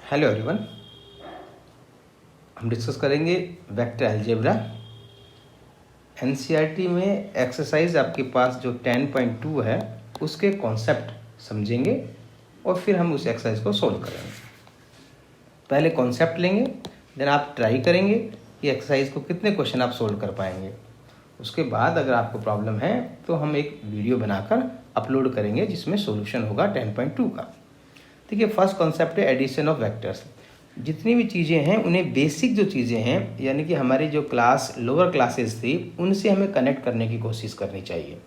Hello everyone, हम discuss करेंगे vector algebra. NCERT में एक्सरसाइज आपके पास जो 10.2 है उसके कॉन्सेप्ट समझेंगे और फिर हम उस एक्सरसाइज को सोल्व करेंगे। पहले कॉन्सेप्ट लेंगे, देन आप ट्राई करेंगे कि एक्सरसाइज को कितने क्वेश्चन आप सोल्व कर पाएंगे। उसके बाद अगर आपको प्रॉब्लम है तो हम एक वीडियो बनाकर अपलोड करेंगे जिसमें सॉल्यूशन होगा 10.2 का। ठीक है, फर्स्ट कॉन्सेप्ट है एडिशन ऑफ वेक्टर्स। जितनी भी चीज़ें हैं उन्हें बेसिक जो चीज़ें हैं यानी कि हमारी जो क्लास लोअर क्लासेस थी उनसे हमें कनेक्ट करने की कोशिश करनी चाहिए।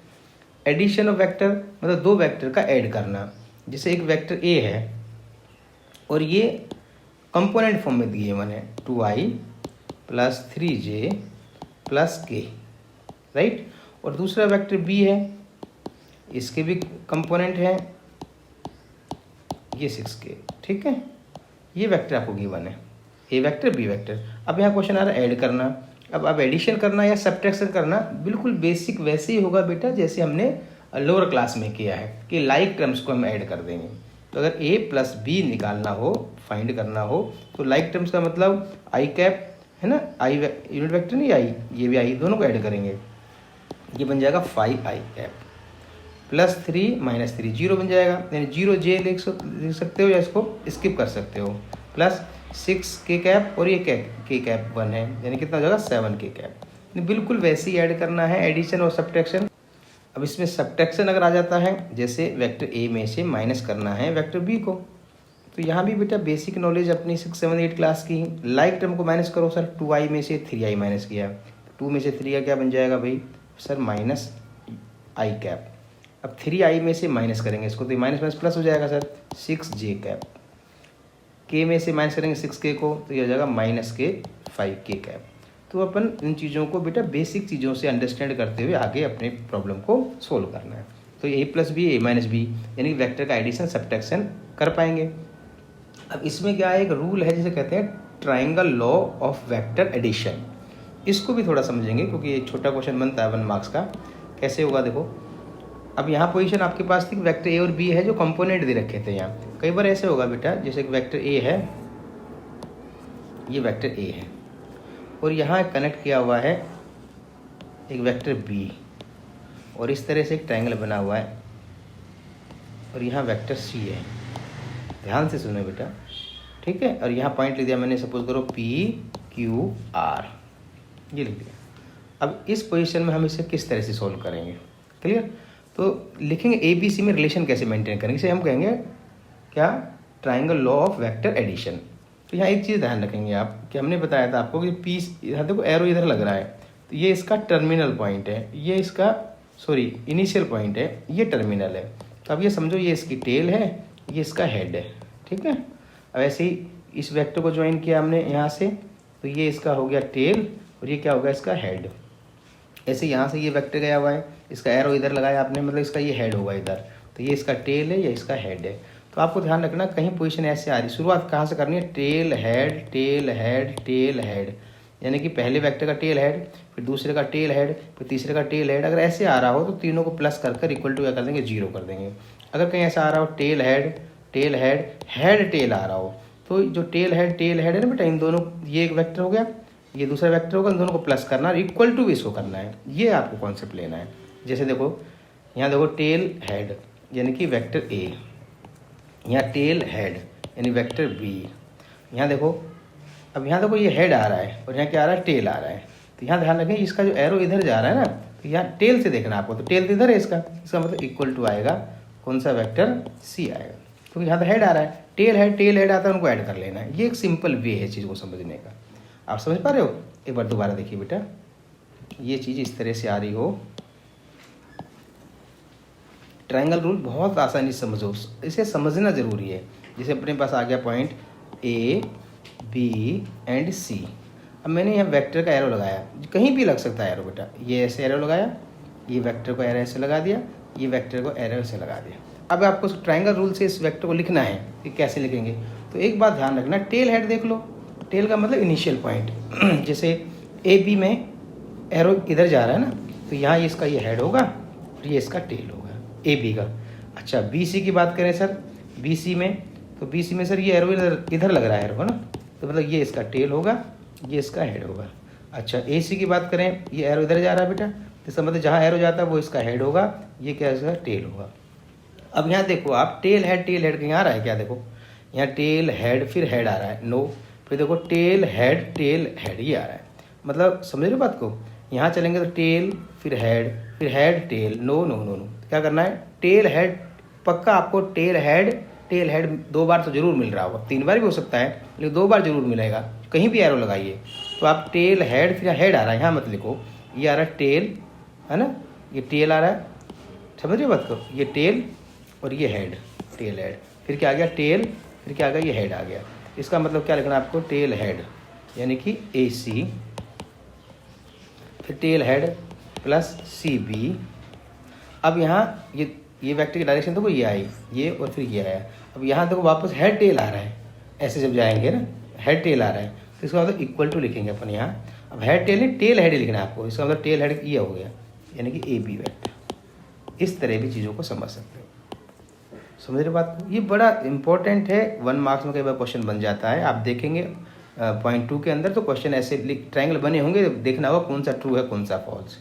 एडिशन ऑफ वेक्टर मतलब दो वेक्टर का ऐड करना। जैसे एक वेक्टर ए है और ये कंपोनेंट फॉर्म में दिए हुए हैं 2i + 3j + k, राइट। और दूसरा वेक्टर बी है, इसके भी कंपोनेंट है ये 6k। ठीक है, ये वेक्टर आपको गिवन है, ए वेक्टर बी वेक्टर। अब यहाँ क्वेश्चन आ रहा है ऐड करना। अब एडिशन करना या सब्ट्रैक्शन करना बिल्कुल बेसिक वैसे ही होगा बेटा जैसे हमने लोअर क्लास में किया है कि लाइक टर्म्स को हम ऐड कर देंगे। तो अगर a + b निकालना हो, फाइंड करना हो, तो लाइक टर्म्स का मतलब i कैप है ना, i यूनिट वेक्टर नहीं i, ये भी i, दोनों को ऐड करेंगे। ये बन जाएगा 5i कैप +3 - 3 0 बन जाएगा, यानी 0j लिख सकते हो या इसको स्किप कर सकते हो। +6k कैप और ये k कैप 1 है, यानी कितना हो जाएगा 7k कैप। बिल्कुल वैसे ही ऐड करना है एडिशन और सब्ट्रैक्शन। अब इसमें सब्ट्रैक्शन अगर आ जाता है, जैसे वेक्टर ए में से माइनस करना है वेक्टर बी को, तो यहाँ भी बेटा बेसिक नॉलेज अपनी 6, 7, 8 क्लास की। लाइक टर्म को माइनस करो सर, 2i में से 3i माइनस किया, 2 में से 3 का क्या बन जाएगा भाई सर -i कैप। अब 3i में से माइनस करेंगे इसको तो माइनस प्लस हो जाएगा सर 6j कैप। k में से माइनस करेंगे 6k को तो ये हो जाएगा -k 5k कैप। तो अपन इन चीज़ों को बेटा बेसिक चीज़ों से अंडरस्टैंड करते हुए आगे अपने प्रॉब्लम को सोल्व करना है। तो a + b a - b यानी वेक्टर का एडिशन सब्ट्रैक्शन कर पाएंगे। अब इसमें क्या है, एक रूल है जिसे कहते हैं triangle law of vector addition. इसको भी थोड़ा समझेंगे क्योंकि ये छोटा क्वेश्चन बनता है 1 मार्क्स का। कैसे होगा देखो, अब यहाँ पोजीशन आपके पास थी वेक्टर ए और बी है जो कंपोनेंट दे रखे थे। यहाँ कई बार ऐसे होगा बेटा, जैसे एक वेक्टर ए है, ये वेक्टर ए है और यहाँ कनेक्ट किया हुआ है एक वेक्टर बी और इस तरह से एक ट्रायंगल बना हुआ है और यहाँ वेक्टर सी है। ध्यान से सुनो बेटा, ठीक है। और यहाँ पॉइंट लिख दिया मैंने, सपोज करो PQR, ये लिख दिया। अब इस पोजीशन में हम इसे किस तरह से सोल्व करेंगे, क्लियर। तो लिखेंगे ABC में रिलेशन कैसे मेंटेन करेंगे, इसे हम कहेंगे क्या, triangle law of vector addition. तो यहाँ एक चीज़ ध्यान रखेंगे आप कि हमने बताया था आपको कि P, यहाँ देखो एरो इधर लग रहा है तो ये इसका टर्मिनल पॉइंट है, ये इसका इनिशियल पॉइंट है, ये टर्मिनल है। तो अब ये समझो ये इसकी टेल है, ये इसका हेड है, ठीक है। अब ऐसे ही इस वेक्टर को ज्वाइन किया हमने यहाँ से, तो ये इसका हो गया टेल और ये क्या होगा इसका हेड। ऐसे यहाँ से ये वेक्टर गया हुआ है, इसका एरो इधर लगाया आपने, मतलब इसका ये हेड होगा इधर, तो ये इसका टेल है, ये इसका हेड है। तो आपको ध्यान रखना कहीं पोजीशन ऐसे आ रही, शुरुआत कहाँ से करनी है, tail head tail head tail head, यानी कि पहले वेक्टर का टेल हेड, फिर दूसरे का टेल हेड, फिर तीसरे का टेल हेड। अगर ऐसे आ रहा हो तो तीनों को प्लस कर इक्वल टू क्या कर देंगे, 0 कर देंगे। अगर कहीं ऐसा आ रहा हो टेल हेड हेड टेल आ रहा हो, तो जो टेल हेड है ना बेटा, इन दोनों, ये एक वेक्टर हो गया, ये दूसरा वेक्टर होगा, इन दोनों को प्लस करना और इक्वल टू भी इसको करना है। ये आपको कॉन्सेप्ट लेना है। जैसे देखो यहाँ देखो टेल हेड यानी कि वेक्टर ए, यहाँ टेल हेड यानी वेक्टर बी, यहाँ देखो, अब यहाँ देखो ये हेड आ रहा है और यहाँ क्या आ रहा है, टेल आ रहा है। तो यहाँ ध्यान रखें इसका जो एरो इधर जा रहा है ना, तो यहाँ टेल से देखना आपको, तो टेल तो इधर है इसका मतलब इक्वल टू आएगा कौन सा वेक्टर, सी आएगा। तो यहाँ तो हेड आ रहा है, टेल हेड आता है, उनको ऐड कर लेना है। ये एक सिंपल वे है चीज़ को समझने का। आप समझ पा रहे हो, एक बार दोबारा देखिए बेटा, ये चीज़ इस तरह से आ रही हो, ट्रायंगल रूल बहुत आसानी से समझो, इसे समझना ज़रूरी है। जैसे अपने पास आ गया point A, B and C। अब मैंने यहाँ वेक्टर का एरो लगाया, कहीं भी लग सकता है एरो बेटा, ये ऐसे एरो लगाया, ये वेक्टर को एरो ऐसे लगा दिया, ये वेक्टर को एरो ऐसे लगा दिया। अब आपको ट्रायंगल रूल से इस वेक्टर को लिखना है कि कैसे लिखेंगे। तो एक बात ध्यान रखना, टेल हेड देख लो, टेल का मतलब इनिशियल पॉइंट। जैसे AB में एरो इधर जा रहा है ना, तो यहाँ ये इसका ये हेड होगा और ये इसका टेल होगा AB का। अच्छा BC की बात करें सर, BC में तो बी सी में सर ये एरो इधर इधर लग रहा है एरो, है ना, तो मतलब ये इसका टेल होगा, ये इसका हेड होगा। अच्छा ए सी की बात करें, ये एरो इधर जा रहा है बेटा, तो इसका मतलब जहाँ एरो जाता है वो इसका हेड होगा, ये क्या इसका टेल होगा। अब यहाँ देखो आप टेल हेड कहीं आ रहा है क्या, देखो यहाँ टेल हेड फिर हेड आ रहा है, नो, फिर देखो टेल हेड ये आ रहा है, मतलब समझ रहे बात को। यहाँ चलेंगे तो टेल फिर head tail, no no no no, क्या करना है, टेल हेड पक्का आपको टेल हेड 2 बार तो जरूर मिल रहा होगा, 3 बार भी हो सकता है लेकिन 2 बार जरूर मिलेगा, कहीं भी एरो लगाइए। तो आप टेल हेड फिर हेड आ रहा है, यहाँ मत लिखो, ये आ रहा है टेल, है ना, ये टेल आ रहा है, समझ रहे बात को, ये टेल और ये हेड, टेल हेड, फिर क्या आ गया टेल, फिर क्या आ गया ये हेड आ गया। इसका मतलब क्या लिखना है आपको, टेल हेड यानी कि ए सी, फिर tail head plus C B. अब यहाँ ये वेक्टर की डायरेक्शन देखो, ये आई ये और फिर ये आया। अब यहाँ देखो वापस हेड टेल आ रहा है, ऐसे जब जाएंगे ना हेड टेल आ रहा है, तो इसका मतलब इक्वल टू लिखेंगे अपन यहाँ। अब हेड टेल नहीं टेल हेड लिखना है आपको, इसका मतलब टेल हेड ये हो गया, यानी कि ए बी वेक्टर। इस तरह भी चीज़ों को समझ सकते हो, समझ रहे बात को। ये बड़ा इंपॉर्टेंट है, 1 मार्क्स में कई बार क्वेश्चन बन जाता है, आप देखेंगे पॉइंट 2 के अंदर तो क्वेश्चन ऐसे ट्रायंगल बने होंगे, देखना होगा कौन सा ट्रू है कौन सा फॉल्स,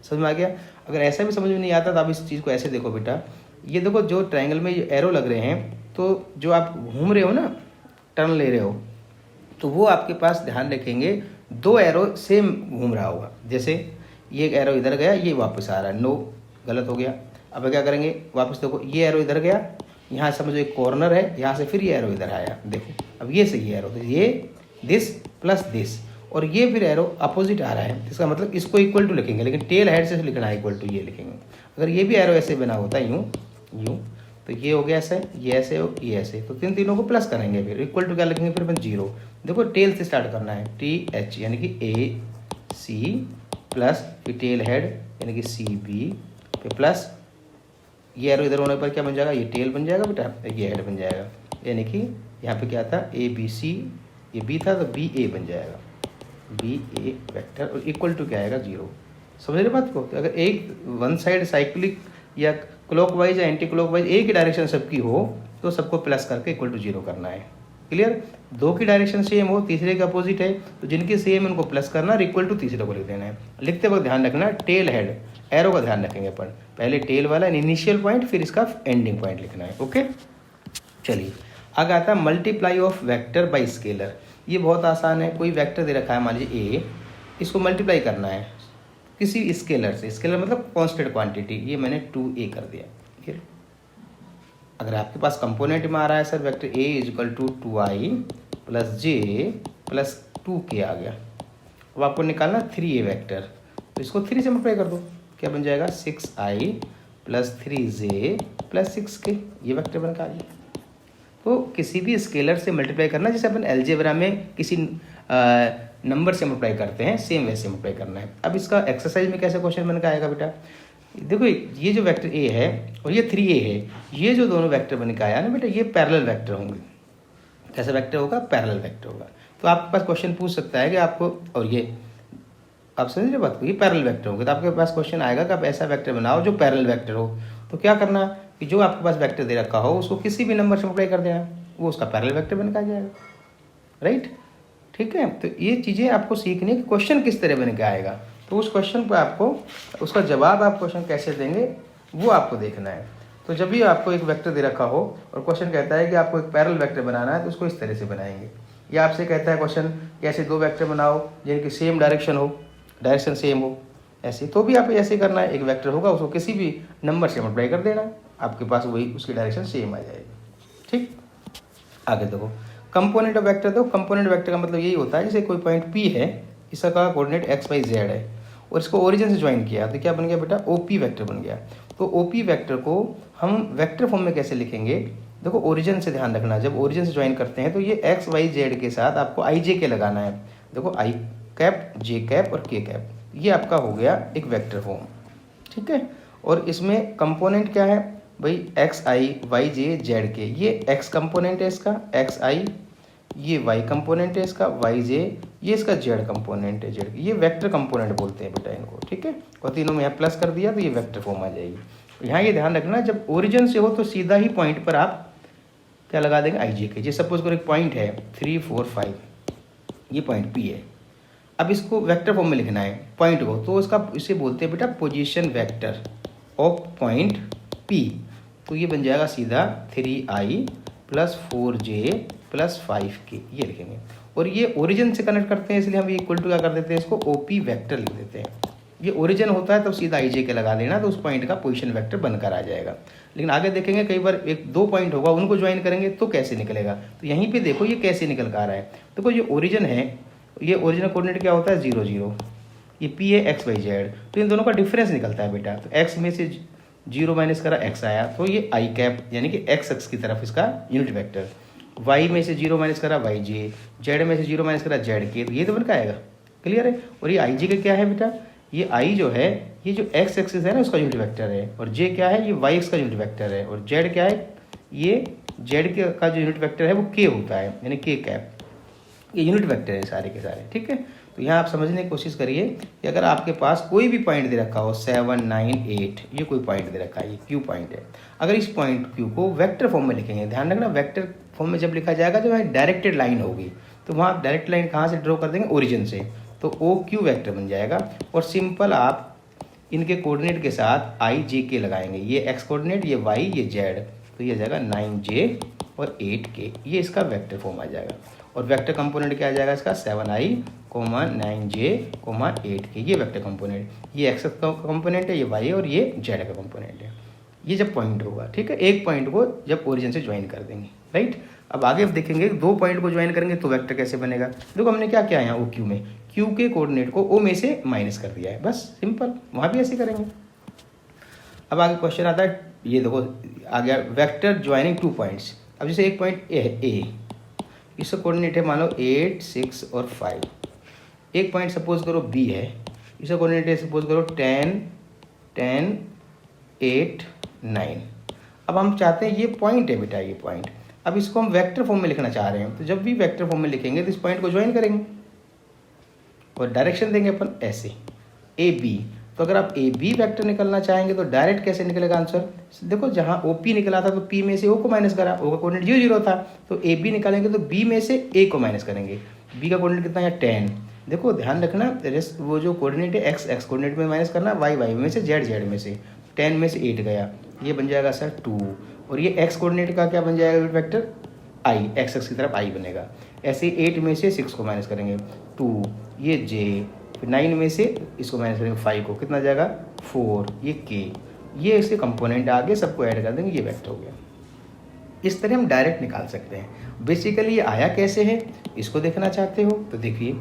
समझ में आ गया। अगर ऐसा भी समझ में नहीं आता तो आप इस चीज़ को ऐसे देखो बेटा, ये देखो जो ट्रायंगल में ये एरो लग रहे हैं, तो जो आप घूम रहे हो ना, टर्न ले रहे हो, तो वो आपके पास ध्यान रखेंगे 2 एरो सेम घूम रहा होगा। जैसे ये एरो इधर गया, ये वापस आ रहा है, नो गलत हो गया। अब क्या करेंगे, वापस देखो ये एरो इधर गया, यहाँ समझो एक कॉर्नर है, यहाँ से फिर ये एरो इधर आया, देखो अब ये सही एरो, तो ये दिस प्लस दिस, और ये फिर एरो अपोजिट आ रहा है, इसका मतलब इसको इक्वल टू लिखेंगे, लेकिन टेल हेड से लिखना है इक्वल टू, ये लिखेंगे। अगर ये भी एरो ऐसे बना होता है यूँ यूँ, तो ये हो गया ऐसे, ये ऐसे हो, ये ऐसे, तो तीनों को प्लस करेंगे, फिर इक्वल टू क्या लिखेंगे, फिर अपन 0। देखो टेल से स्टार्ट करना है, टी एच यानी कि ए सी प्लस फिर टेल हेड यानी कि सी बी, फिर प्लस ये एरो इधर होने पर क्या बन जाएगा, ये टेल बन जाएगा बेटा, ये हेड बन जाएगा, यानी कि यहाँ पे क्या था ए बी सी, ये बी था तो बी ए बन जाएगा, बी ए वेक्टर, और इक्वल टू क्या आएगा 0। समझ रहे बात को। तो अगर एक वन साइड साइक्लिक या क्लॉकवाइज या एंटी क्लॉकवाइज एक ही डायरेक्शन सबकी हो तो सबको प्लस करके इक्वल टू 0 करना है, क्लियर। 2 की डायरेक्शन सेम हो, तीसरे के अपोजिट है, तो जिनकी सेम है उनको प्लस करना और इक्वल टू तीसरे को लिख देना है। लिखते वक्त ध्यान रखना टेल हेड एरो का ध्यान रखेंगे अपन, पहले टेल वाला इनिशियल पॉइंट फिर इसका एंडिंग पॉइंट लिखना है, ओके। चलिए आगे आता है multiply of vector by scalar. ये बहुत आसान है, कोई वेक्टर दे रखा है मान लीजिए ए, इसको मल्टीप्लाई करना है किसी स्केलर से, स्केलर मतलब कांस्टेंट क्वांटिटी, ये मैंने 2a कर दिया। फिर अगर आपके पास कंपोनेंट में आ रहा है sir vector a is equal to 2i plus J plus 2k आ गया, अब आपको निकालना 3a वेक्टर, तो इसको 3 से मल्टीप्लाई कर दो, क्या बन जाएगा 6i plus 3j plus 6k, ये वेक्टर बन का गया। तो किसी भी स्केलर से मल्टीप्लाई करना, जैसे अपन अलजेब्रा में किसी नंबर से मल्टीप्लाई करते हैं, सेम वैसे मल्टीप्लाई करना है। अब इसका एक्सरसाइज में कैसे क्वेश्चन बन के आएगा बेटा, देखो ये जो वेक्टर ए है और ये 3a है, ये जो दोनों वेक्टर बन के आया ना बेटा, ये पैरेलल वेक्टर होंगे। कैसा वेक्टर होगा, पैरेलल वेक्टर होगा। तो आपके पास क्वेश्चन पूछ सकता है कि आपको, और ये आप समझ रहे बात को, ये पैरेलल वेक्टर होंगे, तो आपके पास क्वेश्चन आएगा कि आप ऐसा वेक्टर बनाओ जो पैरेलल वेक्टर हो। तो क्या करना कि जो आपके पास वेक्टर दे रखा हो उसको किसी भी नंबर से मल्टीप्लाई कर देना, वो उसका पैरेलल वेक्टर बन के आ जाएगा, राइट। ठीक है, तो ये चीज़ें आपको सीखनी है कि क्वेश्चन किस तरह बन के आएगा, तो उस क्वेश्चन पर आपको उसका जवाब आप क्वेश्चन कैसे देंगे वो आपको देखना है। तो जब भी आपको एक वेक्टर दे रखा हो और क्वेश्चन कहता है कि आपको एक पैरेलल वेक्टर बनाना है, तो उसको इस तरह से बनाएंगे। या आपसे कहता है क्वेश्चन कि ऐसे 2 वेक्टर बनाओ जिनकी सेम डायरेक्शन हो, डायरेक्शन सेम हो, ऐसे, तो भी आप ऐसे करना है, एक वेक्टर होगा उसको किसी भी नंबर से मल्टीप्लाई कर देना, आपके पास वही उसकी डायरेक्शन सेम आ जाएगी। ठीक, आगे देखो कंपोनेंट ऑफ वेक्टर। तो कंपोनेंट वेक्टर का मतलब यही होता है जैसे कोई पॉइंट P है, इसका कोऑर्डिनेट x y z है और इसको ओरिजिन से ज्वाइन किया तो क्या बन गया बेटा, OP वेक्टर बन गया। तो OP वेक्टर को हम वेक्टर फॉर्म में कैसे लिखेंगे, देखो ओरिजिन से ध्यान रखना, जब ओरिजिन से ज्वाइन करते हैं तो ये x y z के साथ आपको i j k लगाना है। देखो i कैप, j कैप और k कैप, ये आपका हो गया एक वेक्टर फॉर्म, ठीक है। और इसमें कंपोनेंट क्या है भाई, एक्स आई वाई जे जेड के, ये x कंपोनेंट है इसका एक्स आई, ये y कंपोनेंट है इसका वाई जे, ये इसका z कंपोनेंट है z, ये वेक्टर कंपोनेंट बोलते हैं बेटा इनको, ठीक है। और तीनों में यहाँ प्लस कर दिया तो ये वेक्टर फॉर्म आ जाएगी। यहाँ ये ध्यान रखना जब ओरिजिन से हो तो सीधा ही पॉइंट पर आप क्या लगा देंगे आई जे के। जैसे सपोज करो एक पॉइंट है 3 4 5, ये पॉइंट पी है। अब इसको वेक्टर फॉर्म में लिखना है पॉइंट को, तो इसका इसे बोलते हैं बेटा position vector of point P. तो ये बन जाएगा सीधा 3i + 4j + 5k, ये लिखेंगे। और ये ओरिजिन से कनेक्ट करते हैं, इसलिए हम ये इक्वल टू क्या कर देते हैं, इसको ओपी वेक्टर लिख देते हैं। ये ओरिजिन होता है तो सीधा आई जे के लगा देना, तो उस पॉइंट का पोजीशन वेक्टर बनकर आ जाएगा। लेकिन आगे देखेंगे कई बार एक दो पॉइंट होगा, उनको ज्वाइन करेंगे तो कैसे निकलेगा। तो यहीं पे देखो ये कैसे निकल कर आ रहा है। देखो ये ओरिजिन है, ये ओरिजिनल कोऑर्डिनेट क्या होता है 0 0, ये पी है एक्स वाई जेड, तो इन दोनों का डिफरेंस निकलता है बेटा। तो एक्स में से 0 माइनस करा एक्स आया, तो ये आई कैप यानी कि एक्स एक्स की तरफ इसका यूनिट वेक्टर। वाई में से 0 माइनस करा वाई जे, जेड में से 0 माइनस करा जेड के, तो ये तो बन का आएगा। क्लियर है। और ये आई जे का क्या है बेटा, ये आई जो है ये जो एक्स एक्सिस है ना उसका यूनिट वेक्टर है, और जे क्या है ये वाई एक्स का यूनिट वेक्टर है, और जेड क्या है ये जेड के का जो यूनिट वेक्टर है वो के होता है, यानी के कैप। ये यूनिट वेक्टर है सारे के सारे। ठीक है। तो यहाँ आप समझने की कोशिश करिए कि अगर आपके पास कोई भी पॉइंट दे रखा हो 7 9 8, ये कोई पॉइंट दे रखा है, ये क्यू पॉइंट है। अगर इस पॉइंट क्यू को वेक्टर फॉर्म में लिखेंगे, ध्यान रखना वेक्टर फॉर्म में जब लिखा जाएगा तो वहाँ डायरेक्टेड लाइन होगी, तो वहाँ आप डायरेक्ट लाइन कहाँ से ड्रॉ कर देंगे, ओरिजिन से, तो ओ क्यू वेक्टर बन जाएगा। और सिंपल आप इनके कोऑर्डिनेट के साथ आई जे के लगाएंगे, ये एक्स कोऑर्डिनेट, ये वाई, ये जेड, तो ये आ जाएगा 9j और 8k, ये इसका वेक्टर फॉर्म आ जाएगा। और वेक्टर कंपोनेंट क्या आ जाएगा इसका 7i, 9j, 8k, ये वेक्टर कंपोनेंट, ये एक्स का कंपोनेंट है, ये वाई और ये जेड का कंपोनेंट है। ये जब पॉइंट होगा, ठीक है, एक पॉइंट को जब ओरिजिन से ज्वाइन कर देंगे, राइट। अब आगे देखेंगे दो पॉइंट को ज्वाइन करेंगे तो वेक्टर कैसे बनेगा। देखो हमने क्या किया यहाँ ओ क्यू में, क्यू के कोऑर्डिनेट को ओ में से माइनस कर दिया है, बस सिंपल, वहाँ भी ऐसे करेंगे। अब आगे क्वेश्चन आता है, ये देखो आ गया वेक्टर ज्वाइनिंग 2 पॉइंट्स। अब जैसे एक पॉइंट ए है, ए, इसका कोऑर्डिनेट है मान लो 8 6 और 5। एक पॉइंट सपोज करो बी है, इसका कोऑर्डिनेट है सपोज करो 10 10 8 9। अब हम चाहते हैं ये पॉइंट है बेटा, ये पॉइंट, अब इसको हम वेक्टर फॉर्म में लिखना चाह रहे हैं। तो जब भी वेक्टर फॉर्म में लिखेंगे तो इस पॉइंट को ज्वाइन करेंगे और डायरेक्शन देंगे अपन ऐसे ए बी। तो अगर आप ए बी वैक्टर निकलना चाहेंगे तो डायरेक्ट कैसे निकलेगा आंसर, देखो जहाँ ओ पी निकला था तो पी में से ओ को माइनस करा, ओ का कोऑर्डिनेट 0 0 था, तो ए बी निकालेंगे तो बी में से ए को माइनस करेंगे। बी का कोऑर्डिनेट कितना है 10। देखो ध्यान रखना वो जो कोऑर्डिनेट है एक्स एक्स कोऑर्डिनेट में माइनस करना, वाई वाई में से, जेड जेड में से, 10 में से 8 गया, ये बन जाएगा सर 2। और ये एक्स कोऑर्डिनेट का क्या बन जाएगा वेक्टर आई, एक्स एक्स की तरफ आई बनेगा। ऐसे 8 में से 6 को माइनस करेंगे 2, ये जे, फिर 9 में से इसको माइनस करेंगे 5 को, कितना जाएगा 4, ये के, ये इसके कंपोनेंट आगे सबको ऐड कर देंगे, ये वेक्टर हो गया। इस तरह हम डायरेक्ट निकाल सकते हैं। बेसिकली ये आया कैसे है इसको देखना चाहते हो तो देखिए,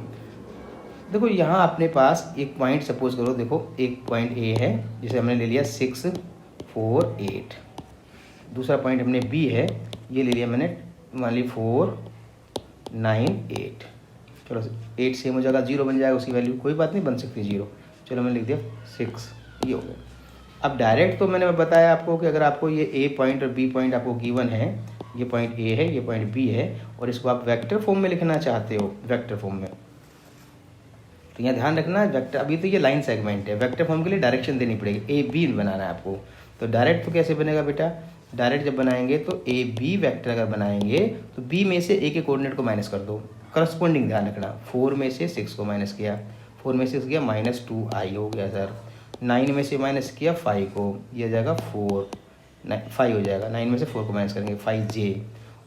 देखो यहाँ अपने पास एक पॉइंट सपोज करो, देखो एक पॉइंट ए है जिसे हमने ले लिया 6 4 8, दूसरा पॉइंट हमने बी है, ये ले लिया मैंने मान ली 4 9 8। चलो 8 सेम हो जाएगा, 0 बन जाएगा उसकी वैल्यू, कोई बात नहीं बन सकती 0, चलो मैंने लिख दिया 6, ये हो गया। अब डायरेक्ट तो मैंने बताया आपको कि अगर आपको ये ए पॉइंट और बी पॉइंट आपको गिवन है, ये पॉइंट ए है, ये पॉइंट बी है, और इसको आप वेक्टर फॉर्म में लिखना चाहते हो, वेक्टर फॉर्म में, तो यहाँ ध्यान रखना वेक्टर, अभी तो ये लाइन सेगमेंट है, वेक्टर फॉर्म के लिए डायरेक्शन देनी पड़ेगी, ए बी बनाना है आपको। तो डायरेक्ट तो कैसे बनेगा बेटा, डायरेक्ट जब बनाएंगे तो ए बी वैक्टर अगर बनाएंगे तो बी में से ए के कोऑर्डिनेट को माइनस कर दो, करस्पॉन्डिंग ध्यान रखना। 4 में से 6 को माइनस किया, 4 में से 6 गया -2i हो गया सर। 9 में से माइनस किया 5 को, ये जाएगा 5 हो जाएगा, 9 में से 4 को माइनस करेंगे 5j,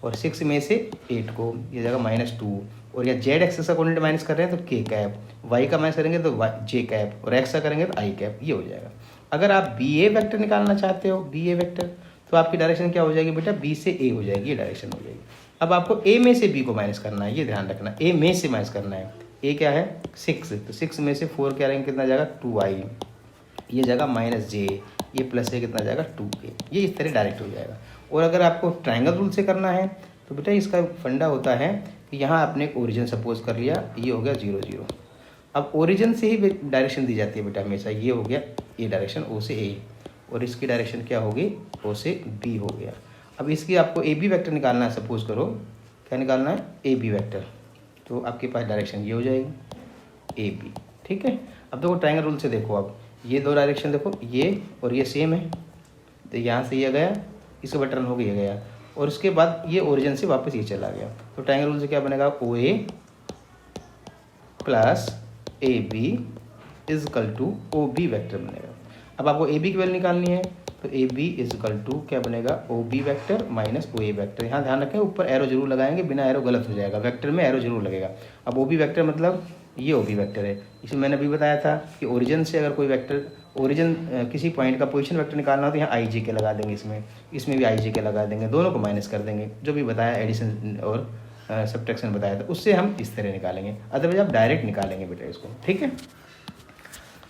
और 6 में से 8 को, ये जाएगा -2, और या जेड एक्सेस का कोऑर्डिनेट माइनस कर रहे हैं तो के कैप, वाई का माइनस करेंगे तो जे कैप, और एक्स का करेंगे तो आई कैप, ये हो जाएगा। अगर आप बी ए वैक्टर निकालना चाहते हो, बी ए वैक्टर, तो आपकी डायरेक्शन क्या हो जाएगी बेटा, बी से ए हो जाएगी, ये डायरेक्शन हो जाएगी। अब आपको ए में से बी को माइनस करना है, ये ध्यान रखना, ए में से माइनस करना है। ए क्या है 6, तो 6 में से 4 क्या रहेंगे, कितना जाएगा 2i, ये जाएगा -j, ये प्लस है कितना जाएगा 2k, ये इस तरह डायरेक्ट हो जाएगा। और अगर आपको ट्रायंगल रूल से करना है तो बेटा इसका फंडा होता है कि यहाँ आपने ओरिजिन सपोज कर लिया, ये हो गया 0 0। अब ओरिजिन से ही डायरेक्शन दी जाती है बेटा हमेशा, ये हो गया ए डायरेक्शन, ओ से ए, और इसकी डायरेक्शन क्या होगी, ओ से बी हो गया। अब इसकी आपको ए बी वैक्टर निकालना है, सपोज करो क्या निकालना है, ए बी वैक्टर, तो आपके पास डायरेक्शन ये हो जाएगी ए बी, ठीक है। अब देखो ट्रायंगल रूल से देखो, अब ये दो डायरेक्शन देखो, ये और ये सेम है, तो यहाँ से ये गया, इसका बटन हो गया गया, और उसके बाद ये ओरिजिन से वापस ये चला गया, तो ट्रायंगल रूल से क्या बनेगा, O A plus A B is equal to O B vector बनेगा। अब आपको ए बी की वैल्यू निकालनी है, तो ए बी इजकल टू क्या बनेगा, ओ बी वैक्टर माइनस ओ ए वैक्टर। यहाँ ध्यान रखें ऊपर एरो जरूर लगाएंगे, बिना एरो गलत हो जाएगा, वैक्टर में एरो जरूर लगेगा। अब ओ बी वैक्टर मतलब ये ओ बी वैक्टर है, इसमें मैंने अभी बताया था कि ओरिजिन से अगर कोई वैक्टर ओरिजिन किसी पॉइंट का पोजीशन वेक्टर निकालना हो तो यहाँ आई जे के लगा देंगे, इसमें भी आई जे के लगा देंगे, दोनों को माइनस कर देंगे, जो भी बताया एडिशन और सब्ट्रैक्शन बताया था उससे हम इस तरह निकालेंगे, अदरवाइज आप डायरेक्ट निकालेंगे बेटा इसको, ठीक है।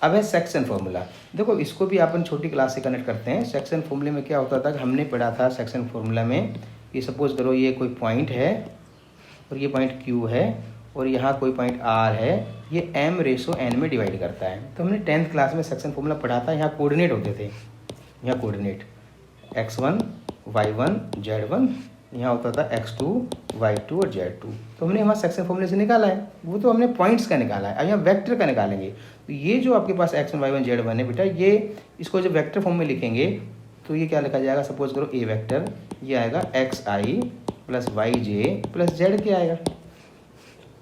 अब है सेक्शन फॉर्मूला। देखो इसको भी अपन छोटी क्लास से कनेक्ट करते हैं। सेक्शन फॉर्मूले में क्या होता था कि हमने पढ़ा था सेक्शन फॉर्मूला में कि सपोज करो ये कोई पॉइंट है और ये पॉइंट क्यू है और यहाँ कोई पॉइंट आर है, ये m रेशो n में डिवाइड करता है। तो हमने 10th क्लास में सेक्शन फॉर्मूला पढ़ा था, यहाँ कोऑर्डिनेट होते थे, यहाँ कोऑर्डिनेट x1 y1 z1, यहाँ होता था x2 y2 और z2। तो हमने वहाँ सेक्शन फॉर्मूले से निकाला है, वो तो हमने पॉइंट्स का निकाला है, अब यहाँ वेक्टर का निकालेंगे। तो ये जो आपके पास x1 y1 z1 है बेटा, ये इसको जब वेक्टर फॉर्म में लिखेंगे तो ये क्या लिखा जाएगा, सपोज करो ए वेक्टर, ये आएगा xi प्लस वाई जे प्लस जेड के आएगा,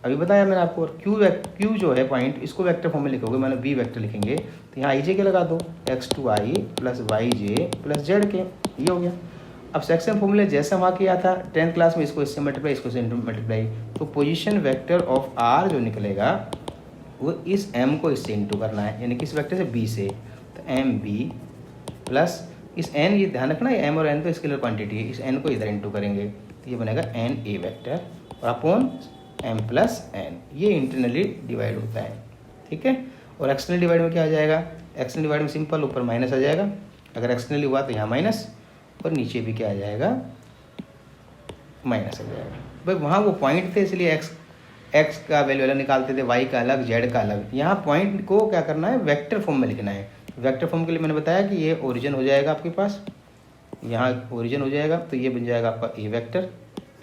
अभी बताया मैंने आपको। और क्यू जो है पॉइंट, इसको वेक्टर फॉर्म में लिखोगे, मतलब बी वेक्टर लिखेंगे तो यहाँ आई जे के लगा दो, x2i प्लस वाई जे प्लस जेड के, ये हो गया। अब सेक्शन फॉर्मूले जैसे वहाँ किया था 10th क्लास में, इसको इससे मल्टीप्लाई, इसको इससे मल्टीप्लाई, तो पोजीशन वेक्टर ऑफ आर जो निकलेगा वो इस m को इससे इंटू करना है, यानी कि इस वेक्टर से b से, तो एम बी प्लस इस n, ये ध्यान रखना है m और n तो स्केलर क्वांटिटी है, इस n को इधर इंटू करेंगे तो ये बनेगा एन ए वैक्टर और अपॉन m प्लस n, ये इंटरनली डिवाइड होता है, ठीक है। और एक्सटर्नल डिवाइड में क्या आ जाएगा, एक्सटर्नल डिवाइड में सिंपल ऊपर माइनस आ जाएगा, अगर एक्सटर्नली हुआ तो यहाँ माइनस, और नीचे भी क्या आ जाएगा, माइनस आ जाएगा। भाई वहाँ वो पॉइंट थे इसलिए x का वैल्यू अलग निकालते थे, y का अलग, z का अलग। यहाँ पॉइंट को क्या करना है, वेक्टर फॉर्म में लिखना है। वेक्टर फॉर्म के लिए मैंने बताया कि ये ओरिजिन हो जाएगा आपके पास, यहाँ ओरिजिन हो जाएगा तो ये बन जाएगा आपका ए वेक्टर,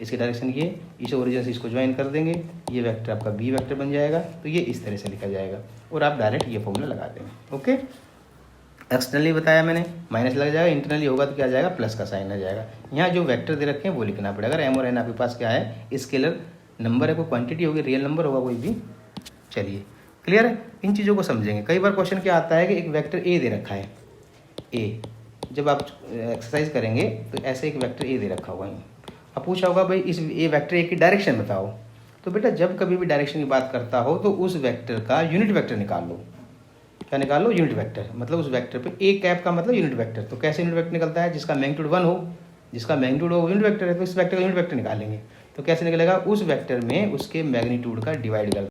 इसकी डायरेक्शन ये, इस ओरिजिन से इसको ज्वाइन कर देंगे, ये वेक्टर आपका बी वेक्टर बन जाएगा। तो ये इस तरह से लिखा जाएगा और आप डायरेक्ट ये फॉर्मूला लगा देंगे, ओके। एक्सटर्नली बताया मैंने, माइनस लग जाएगा, इंटरनली होगा तो क्या आ जाएगा, प्लस का साइन आ जाएगा। यहाँ जो वेक्टर दे रखे हैं वो लिखना पड़ेगा। अगर एम और एन आपके पास क्या है, स्केलर नंबर है, कोई क्वांटिटी होगी, रियल नंबर होगा कोई भी। चलिए क्लियर है, इन चीज़ों को समझेंगे। कई बार क्वेश्चन क्या आता है कि एक वेक्टर ए दे रखा है, ए, जब आप एक्सरसाइज करेंगे तो ऐसे एक वेक्टर ए दे रखा होगा, अब पूछा होगा भाई इस ए वेक्टर ए की डायरेक्शन बताओ। तो बेटा जब कभी भी डायरेक्शन की बात करता हो तो उस वेक्टर का यूनिट वेक्टर निकाल लो। क्या निकाल लो, यूनिट वेक्टर, मतलब उस वेक्टर पे ए कैप का मतलब यूनिट वेक्टर। तो कैसे यूनिट वेक्टर निकलता है, जिसका मैग्नीट्यूड 1 हो, जिसका मैग्नीट्यूड हो यूनिट वेक्टर है, तो इस वेक्टर का यूनिट वेक्टर निकालेंगे। तो कैसे निकलेगा, उस वेक्टर में उसके मैग्नीट्यूड का डिवाइड कर